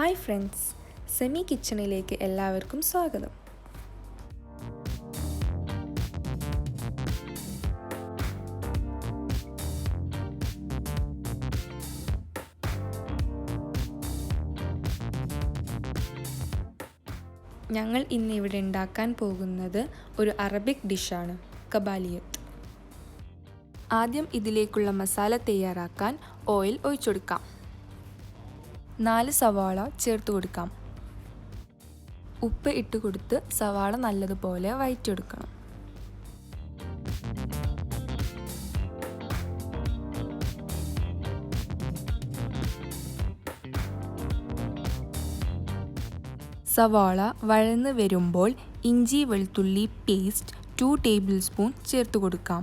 Hi friends, semi കിച്ചണിലേക്ക് എല്ലാവർക്കും സ്വാഗതം. ഞങ്ങൾ ഇന്നിവിടെ ഉണ്ടാക്കാൻ പോകുന്നത് ഒരു അറബിക് ഡിഷാണ്, കബാലിയത്ത്. ആദ്യം ഇതിലേക്കുള്ള മസാല തയ്യാറാക്കാൻ ഓയിൽ ഒഴിച്ചെടുക്കാം. 4 സവാള ചേർത്ത് കൊടുക്കാം. ഉപ്പ് ഇട്ട് കൊടുത്ത് സവാള നല്ലതുപോലെ വഴറ്റിയെടുക്കണം. സവാള വഴന്ന് വരുമ്പോൾ ഇഞ്ചി വെളുത്തുള്ളി പേസ്റ്റ് 2 ടേബിൾ സ്പൂൺ ചേർത്ത് കൊടുക്കാം.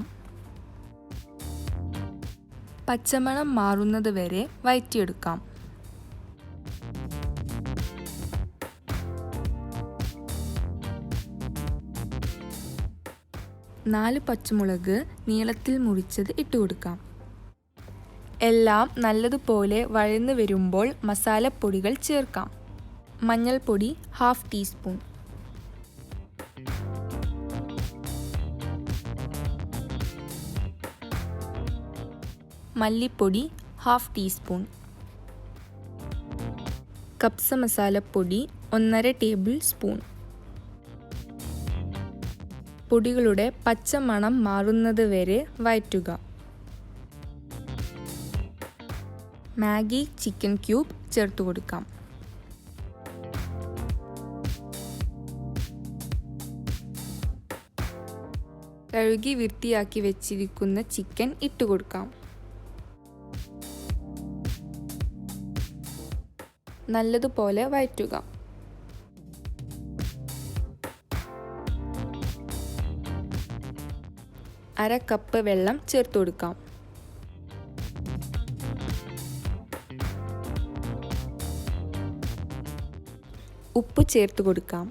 പച്ചമണം മാറുന്നത് വരെ വഴറ്റിയെടുക്കാം. 4 പച്ചമുളക് നീളത്തിൽ മുറിച്ചത് ഇട്ട് കൊടുക്കാം. എല്ലാം നല്ലതുപോലെ വഴന്ന് വരുമ്പോൾ മസാലപ്പൊടികൾ ചേർക്കാം. മഞ്ഞൾപ്പൊടി 1/2 ടീസ്പൂൺ, മല്ലിപ്പൊടി 1/2 ടീസ്പൂൺ, കപ്സ മസാലപ്പൊടി 1.5 ടേബിൾ സ്പൂൺ. പൊടികളുടെ പച്ചമണം മാറുന്നത് വരെ വഴറ്റുക. മാഗി ചിക്കൻ ക്യൂബ് ചേർത്ത് കൊടുക്കാം. കഴുകി വൃത്തിയാക്കി വെച്ചിരിക്കുന്ന ചിക്കൻ ഇട്ട് കൊടുക്കാം. നല്ലതുപോലെ വഴറ്റുക. അര കപ്പ് വെള്ളം ചേർത്ത് കൊടുക്കാം. ഉപ്പ് ചേർത്ത് കൊടുക്കാം.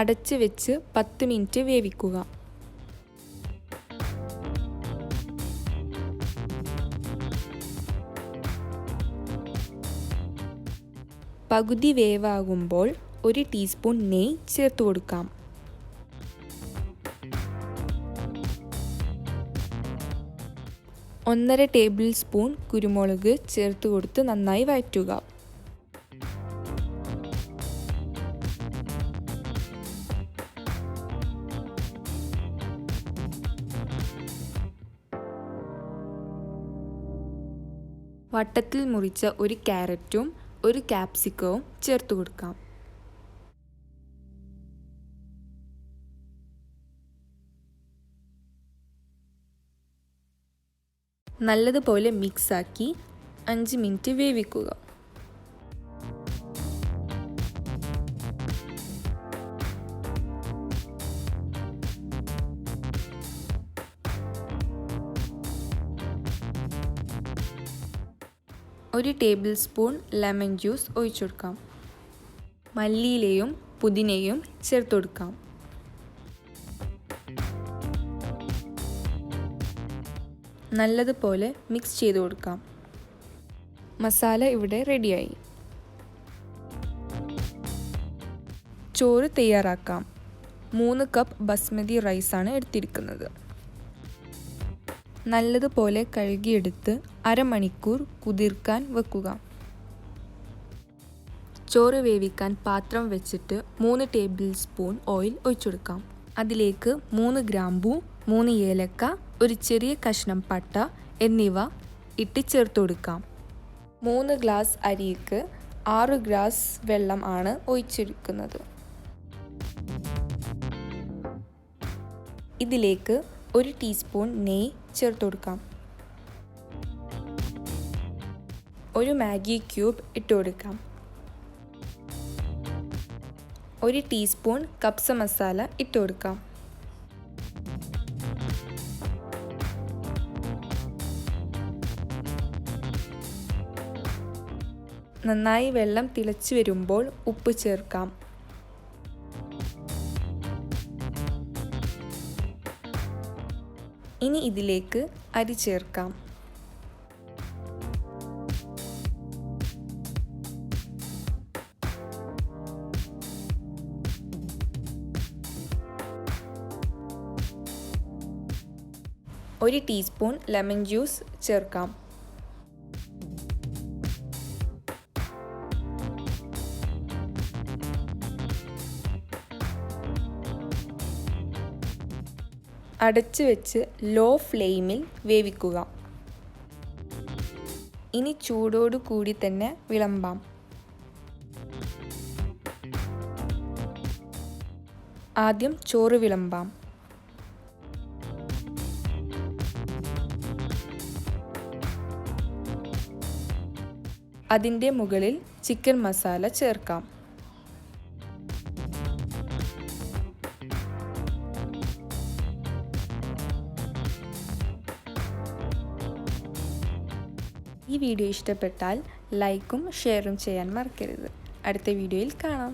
അടച്ച് വെച്ച് 10 മിനിറ്റ് വേവിക്കുക. പകുതി വേവാകുമ്പോൾ 1 ടീസ്പൂൺ നെയ്യ് ചേർത്ത് കൊടുക്കാം. ഒന്നര ടേബിൾ സ്പൂൺ കുരുമുളക് ചേർത്ത് കൊടുത്ത് നന്നായി വഴറ്റുക. വട്ടത്തിൽ മുറിച്ച 1 ക്യാരറ്റും 1 കാപ്സിക്കവും ചേർത്ത് കൊടുക്കാം. നല്ലതുപോലെ മിക്സാക്കി 5 മിനിറ്റ് വേവിക്കുക. ഒരു ടേബിൾ സ്പൂൺ ലെമൺ ജ്യൂസ് ഒഴിച്ചു കൊടുക്കാം. മല്ലിയിലയും പുതിനയും ചേർത്ത് കൊടുക്കാം. നല്ലതുപോലെ മിക്സ് ചെയ്ത് കൊടുക്കാം. മസാല ഇവിടെ റെഡിയായി. ചോറ് തയ്യാറാക്കാം. 3 കപ്പ് ബസ്മതി റൈസാണ് എടുത്തിരിക്കുന്നത്. നല്ലതുപോലെ കഴുകിയെടുത്ത് അരമണിക്കൂർ കുതിർക്കാൻ വെക്കുക. ചോറ് വേവിക്കാൻ പാത്രം വെച്ചിട്ട് 3 ടേബിൾ സ്പൂൺ ഓയിൽ ഒഴിച്ചെടുക്കാം. അതിലേക്ക് 3 ഗ്രാമ്പൂ, 3 ഏലക്ക, ഒരു ചെറിയ കഷ്ണം പട്ട എന്നിവ ഇട്ട് ചേർത്ത് കൊടുക്കാം. 3 ഗ്ലാസ് അരിക്ക് 6 ഗ്ലാസ് വെള്ളം ആണ് ഒഴിച്ചിരിക്കുന്നത്. ഇതിലേക്ക് 1 ടീസ്പൂൺ നെയ്യ് ചേർത്ത് കൊടുക്കാം. 1 മാഗി ക്യൂബ് ഇട്ട് കൊടുക്കാം. 1 ടീസ്പൂൺ കപ്സ മസാല ഇട്ട് കൊടുക്കാം. നന്നായി വെള്ളം തിളച്ചു വരുമ്പോൾ ഉപ്പ് ചേർക്കാം. ഇനി ഇതിലേക്ക് അരി ചേർക്കാം. 1 ടീസ്പൂൺ ലെമൺ ജ്യൂസ് ചേർക്കാം. അടച്ചു വെച്ച് ലോ ഫ്ലെയിമിൽ വേവിക്കുക. ഇനി ചൂടോടു കൂടി തന്നെ വിളമ്പാം. ആദ്യം ചോറ് വിളമ്പാം. അതിൻ്റെ മുകളിൽ ചിക്കൻ മസാല ചേർക്കാം. ഈ വീഡിയോ ഇഷ്ടപ്പെട്ടാൽ ലൈക്കും ഷെയറും ചെയ്യാൻ മറക്കരുത്. അടുത്ത വീഡിയോയിൽ കാണാം.